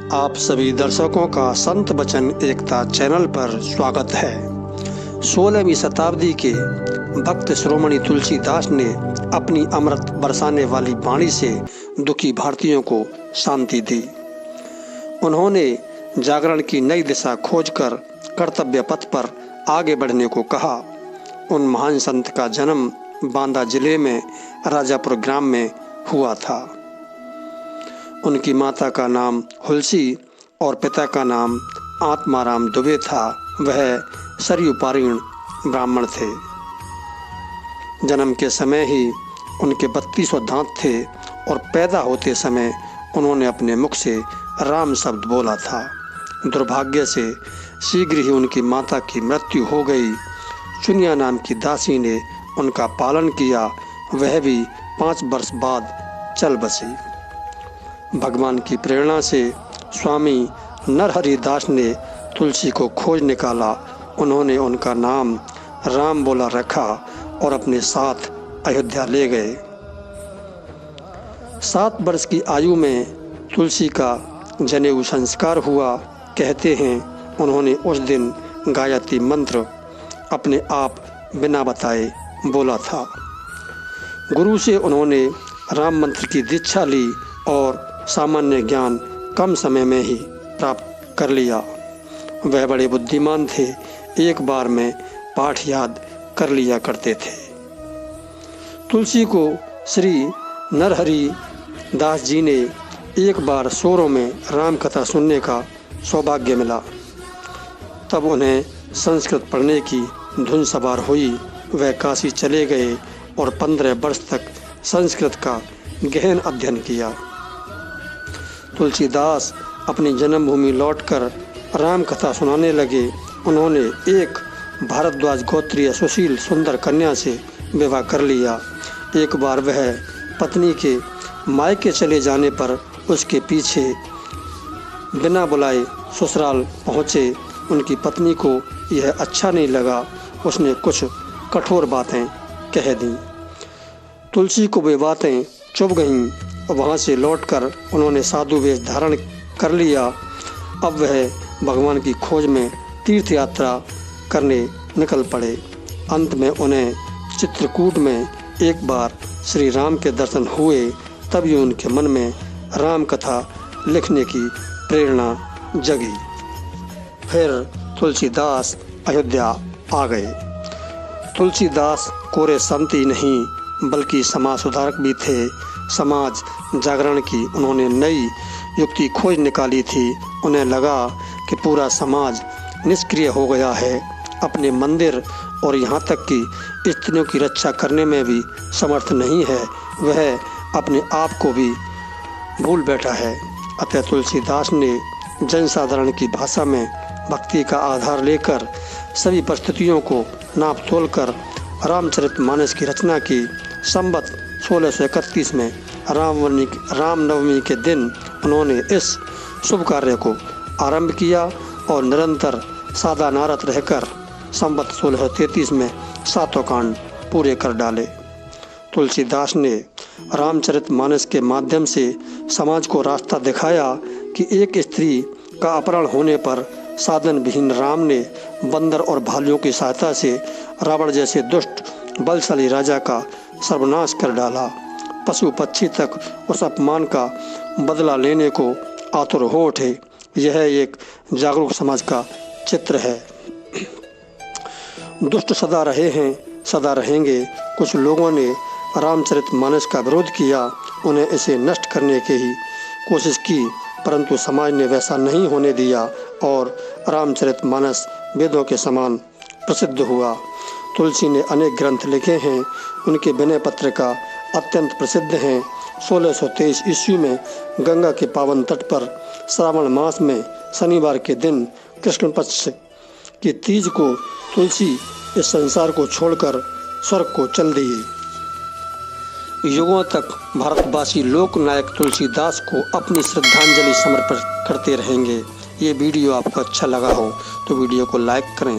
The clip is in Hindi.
आप सभी दर्शकों का संत वचन एकता चैनल पर स्वागत है। 16वीं शताब्दी के भक्त शिरोमणि तुलसीदास ने अपनी अमृत बरसाने वाली वाणी से दुखी भारतीयों को शांति दी। उन्होंने जागरण की नई दिशा खोजकर कर्तव्य पथ पर आगे बढ़ने को कहा। उन महान संत का जन्म बांदा जिले में राजापुर ग्राम में हुआ था। उनकी माता का नाम हुलसी और पिता का नाम आत्माराम दुबे था। वह सरयू पारीण ब्राह्मण थे। जन्म के समय ही उनके 32 दांत थे और पैदा होते समय उन्होंने अपने मुख से राम शब्द बोला था। दुर्भाग्य से शीघ्र ही उनकी माता की मृत्यु हो गई। चुनिया नाम की दासी ने उनका पालन किया। वह भी 5 वर्ष बाद चल बसी। भगवान की प्रेरणा से स्वामी नरहरि दास ने तुलसी को खोज निकाला। उन्होंने उनका नाम राम बोला रखा और अपने साथ अयोध्या ले गए। 7 वर्ष की आयु में तुलसी का जनेऊ संस्कार हुआ। कहते हैं उन्होंने उस दिन गायत्री मंत्र अपने आप बिना बताए बोला था। गुरु से उन्होंने राम मंत्र की दीक्षा ली और सामान्य ज्ञान कम समय में ही प्राप्त कर लिया। वह बड़े बुद्धिमान थे। एक बार में पाठ याद कर लिया करते थे। तुलसी को श्री नरहरि दास जी ने एक बार सोरों में राम कथा सुनने का सौभाग्य मिला। तब उन्हें संस्कृत पढ़ने की धुन सवार हुई। वह काशी चले गए और 15 वर्ष तक संस्कृत का गहन अध्ययन किया। तुलसीदास अपनी जन्मभूमि लौटकर राम कथा सुनाने लगे। उन्होंने एक भारद्वाज गोत्रीय सुशील सुंदर कन्या से विवाह कर लिया। एक बार वह पत्नी के मायके चले जाने पर उसके पीछे बिना बुलाए ससुराल पहुँचे। उनकी पत्नी को यह अच्छा नहीं लगा। उसने कुछ कठोर बातें कह दी। तुलसी को वे बातें चुभ गईं। वहाँ से लौटकर उन्होंने साधु वेश धारण कर लिया। अब वह भगवान की खोज में तीर्थ यात्रा करने निकल पड़े। अंत में उन्हें चित्रकूट में एक बार श्री राम के दर्शन हुए। तभी उनके मन में राम कथा लिखने की प्रेरणा जगी। फिर तुलसीदास अयोध्या आ गए। तुलसीदास कोरे संत ही नहीं बल्कि समाज सुधारक भी थे। समाज जागरण की उन्होंने नई युक्ति खोज निकाली थी। उन्हें लगा कि पूरा समाज निष्क्रिय हो गया है, अपने मंदिर और यहाँ तक कि स्त्रियों की रक्षा करने में भी समर्थ नहीं है। वह अपने आप को भी भूल बैठा है। अतः तुलसीदास ने जनसाधारण की भाषा में भक्ति का आधार लेकर सभी परिस्थितियों को नाप तोल कर रामचरितमानस की रचना की। संवत 1631 में रामनवमी के दिन उन्होंने इस शुभ कार्य को आरंभ किया और निरंतर सादा नारत रहकर संवत 1633 में 7 कांड पूरे कर डाले। तुलसीदास ने रामचरितमानस के माध्यम से समाज को रास्ता दिखाया कि एक स्त्री का अपहरण होने पर साधन विहीन राम ने बंदर और भालुओं की सहायता से रावण जैसे दुष्ट बलशाली राजा का सर्वनाश कर डाला। पशु पक्षी तक उस अपमान का बदला लेने को आतुर हो उठे। यह एक जागरूक समाज का चित्र है। दुष्ट सदा रहे हैं, सदा रहेंगे। कुछ लोगों ने रामचरितमानस का विरोध किया। उन्हें इसे नष्ट करने की ही कोशिश की, परंतु समाज ने वैसा नहीं होने दिया और रामचरितमानस वेदों के समान प्रसिद्ध हुआ। तुलसी ने अनेक ग्रंथ लिखे हैं। उनके विनय पत्रिका अत्यंत प्रसिद्ध हैं। 1623 ईस्वी में गंगा के पावन तट पर श्रावण मास में शनिवार के दिन कृष्ण पक्ष की तीज को तुलसी इस संसार को छोड़कर स्वर्ग को चल दिए। युगों तक भारतवासी लोक नायक तुलसीदास को अपनी श्रद्धांजलि समर्पित करते रहेंगे। ये वीडियो आपको अच्छा लगा हो तो वीडियो को लाइक करें।